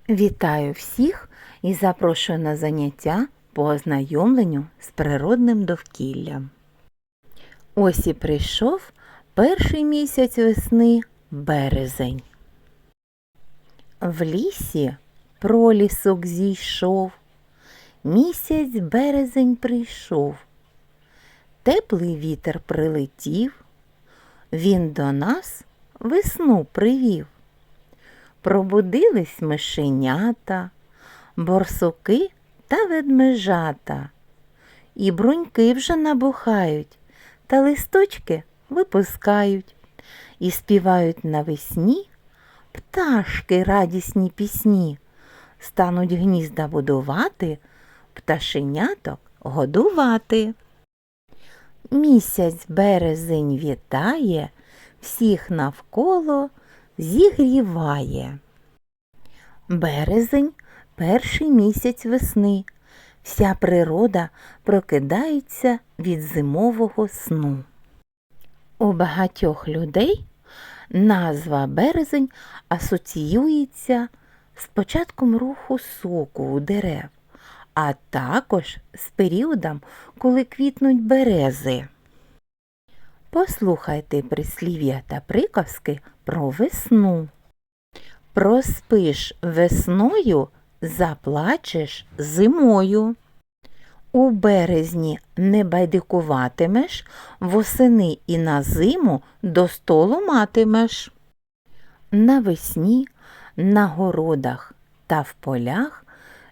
Вітаю всіх і запрошую на заняття по ознайомленню з природним довкіллям. Ось і прийшов перший місяць весни – березень. В лісі пролісок зійшов, місяць березень прийшов. Теплий вітер прилетів, він до нас весну привів. Пробудились мишенята, борсуки та ведмежата. І бруньки вже набухають, та листочки випускають. І співають навесні пташки радісні пісні. Стануть гнізда будувати, пташеняток годувати. Місяць березень вітає, всіх навколо зігріває. Березень – перший місяць весни. Вся природа прокидається від зимового сну. У багатьох людей назва березень асоціюється з початком руху соку у дерев, а також з періодом, коли квітнуть берези. Послухайте прислів'я та приказки про весну. Проспиш весною, заплачеш зимою. У березні не байдикуватимеш, восени і на зиму до столу матимеш. Навесні на городах та в полях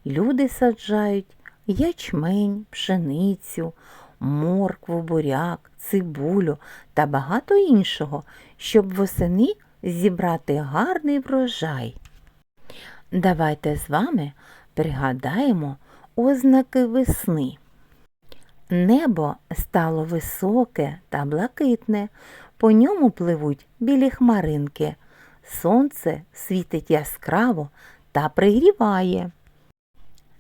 люди саджають ячмень, пшеницю, моркву, буряк, цибулю та багато іншого, щоб восени зібрати гарний врожай. Давайте з вами пригадаємо ознаки весни. Небо стало високе та блакитне, по ньому пливуть білі хмаринки. Сонце світить яскраво та пригріває.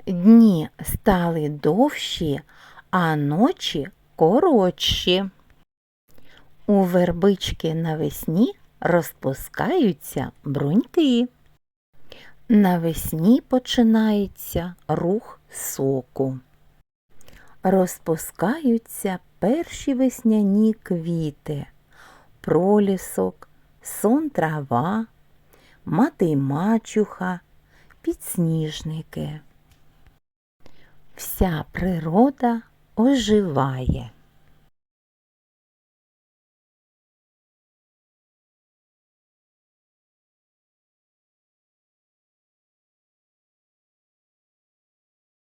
Дні стали довші, а ночі коротші. У вербички навесні розпускаються бруньки. Навесні починається рух соку. Розпускаються перші весняні квіти – пролісок, сон-трава, мати й мачуха, підсніжники. Вся природа оживає.